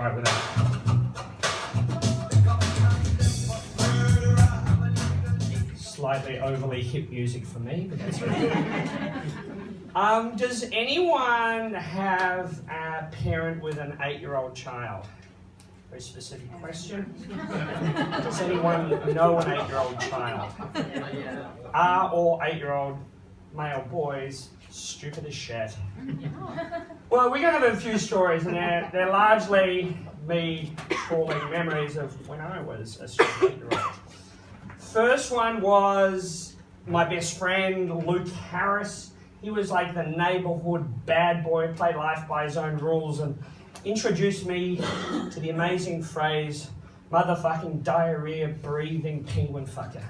right with that. Slightly overly hip music for me, but that's okay. Does anyone have a parent with an 8-year-old child? Very specific question. Does anyone know an 8-year-old child? Are all 8-year-old male boys stupid as shit? Well, we're going to have a few stories, and they're largely me calling memories of when I was a stupid 8-year-old. First one was my best friend, Luke Harris. He was like the neighbourhood bad boy, played life by his own rules, and introduced me to the amazing phrase, motherfucking diarrhea breathing penguin fucker.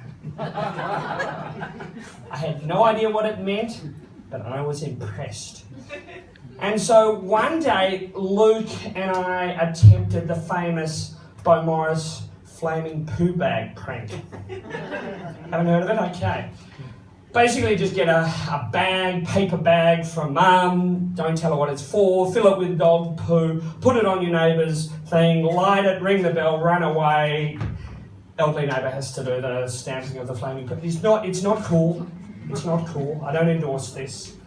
I had no idea what it meant, but I was impressed. And so one day, Luke and I attempted the famous Bo Morris flaming poo bag prank. Haven't heard of it? Okay. Basically just get a bag, paper bag from mum, don't tell her what it's for, fill it with dog poo, put it on your neighbour's thing, light it, ring the bell, run away. Elderly neighbour has to do the stamping of the flaming poo. It's not cool. It's not cool. I don't endorse this.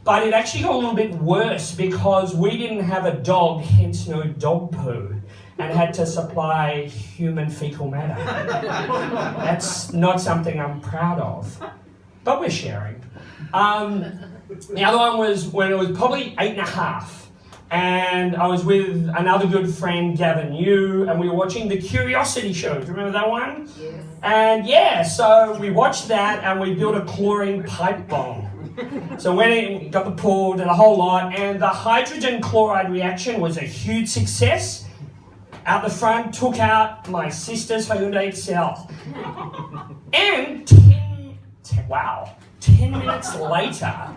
But it actually got a little bit worse because we didn't have a dog, hence no dog poo, and had to supply human fecal matter. That's not something I'm proud of. But we're sharing. The other one was when it was probably 8.5, and I was with another good friend, Gavin Yu, and we were watching the Curiosity Show. Do you remember that one? Yes. And yeah, so we watched that and we built a chlorine pipe bomb. So went in, got the pool, did a whole lot, and the hydrogen chloride reaction was a huge success. Out the front, took out my sister's Hyundai Excel. And 10 minutes later,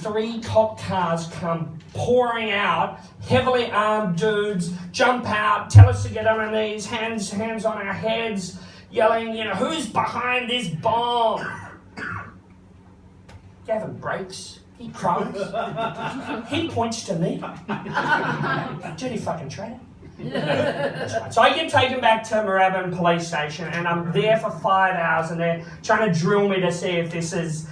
3 cop cars come pouring out, heavily armed dudes, jump out, tell us to get on our knees, hands on our heads, yelling, who's behind this bomb? Gavin breaks, he cries, he points to me. Dirty fucking traitor. That's right. So I get taken back to Moorabbin police station, and I'm there for 5 hours, and they're trying to drill me to see if this is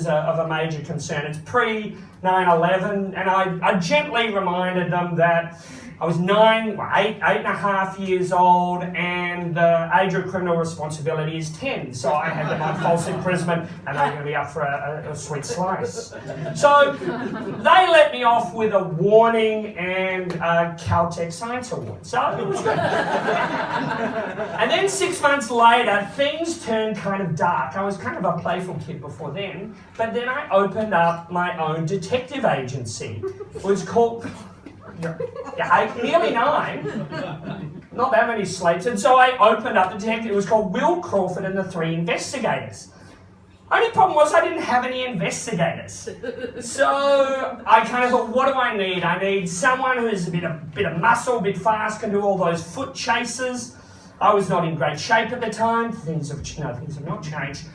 of a major concern. It's pre-9/11, and I gently reminded them that I was 8.5 years old, and the age of criminal responsibility is 10. So I had them on false imprisonment, and they're going to be up for a sweet slice. So they let me off with a warning and a Caltech Science Award. So it was good. And then 6 months later, things turned kind of dark. I was kind of a playful kid before then, but then I opened up my own detective agency. It was called... nearly 9, not that many slates, and so I opened up the detective. It was called Will Crawford and the 3 Investigators. Only problem was I didn't have any investigators. So I kind of thought, what do I need? I need someone who's a bit of muscle, a bit fast, can do all those foot chases. I was not in great shape at the time. Things have not changed.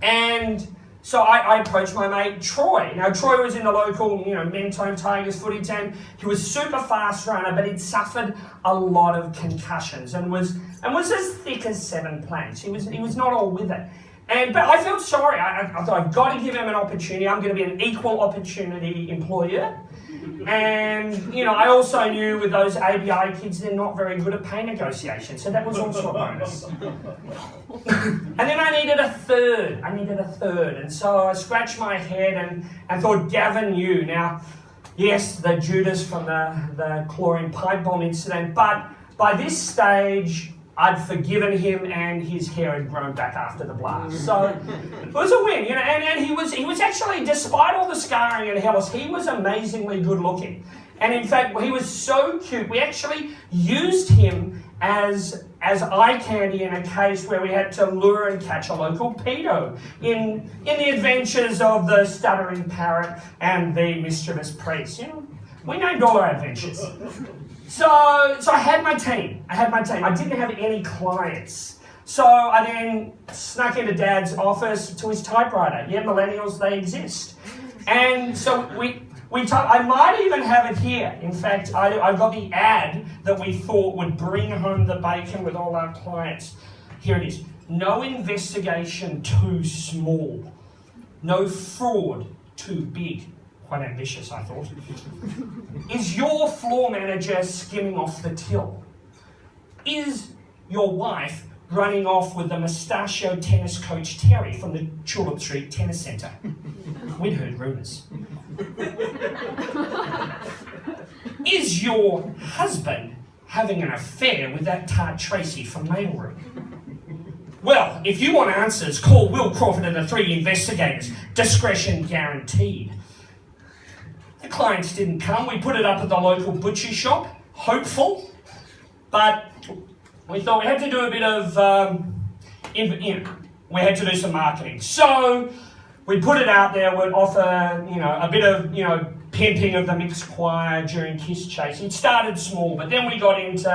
And so I approached my mate Troy. Now Troy was in the local, Mentone Tigers footy team. He was a super fast runner, but he'd suffered a lot of concussions and was as thick as 7 planks. He was not all with it. But I felt sorry. I thought I've got to give him an opportunity. I'm going to be an equal opportunity employer. And, I also knew with those ABI kids, they're not very good at pay negotiations, so that was also a bonus. And then I needed a third, and so I scratched my head and thought Gavin Yu. Now, yes, the Judas from the chlorine pipe bomb incident, but by this stage, I'd forgiven him and his hair had grown back after the blast. So it was a win, and he was actually, despite all the scarring and Hellas, he was amazingly good looking. And in fact, he was so cute, we actually used him as eye candy in a case where we had to lure and catch a local pedo in the adventures of the stuttering parrot and the mischievous priest. We named all our adventures. So I had my team. I didn't have any clients. So I then snuck into Dad's office to his typewriter. Yeah, millennials, they exist. And so I might even have it here. In fact, I've got the ad that we thought would bring home the bacon with all our clients. Here it is. No investigation too small. No fraud too big. Quite ambitious, I thought. Is your floor manager skimming off the till? Is your wife running off with the mustachioed tennis coach Terry from the Tulip Street Tennis Centre? We'd heard rumours. Is your husband having an affair with that tart Tracy from Mailroom? Well, if you want answers, call Will Crawford and the 3 investigators. Discretion guaranteed. The clients didn't come. We put it up at the local butcher shop, hopeful, but we thought we had to do a bit of, we had to do some marketing. So we put it out there. We'd offer, a bit of, pimping of the mixed choir during Kiss Chase. It started small, but then we got into,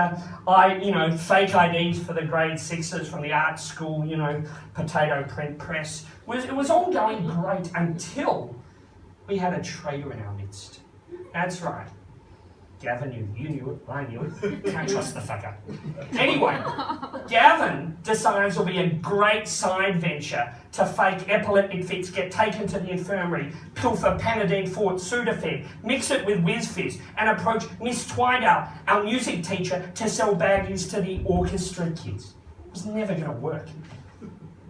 fake IDs for the grade 6s from the art school, potato print press. It was all going great until we had a traitor in our midst. That's right. Gavin knew. You knew it. I knew it. Can't trust the fucker. Anyway, Gavin decides it'll be a great side venture to fake epileptic fits, get taken to the infirmary, pilfer Panadine Fort Sudafed, mix it with WizFizz, and approach Miss Twydale, our music teacher, to sell baggies to the orchestra kids. It was never going to work.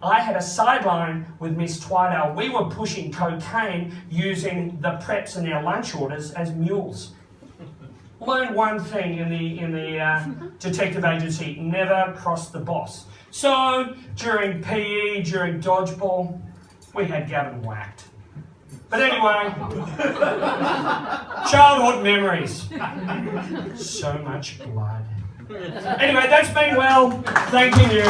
I had a sideline with Miss Twydale. We were pushing cocaine using the preps and their lunch orders as mules. Learned one thing in the detective agency: never cross the boss. So during PE, during dodgeball, we had Gavin whacked. But anyway, childhood memories. So much blood. Anyway, that's been well. Thank you.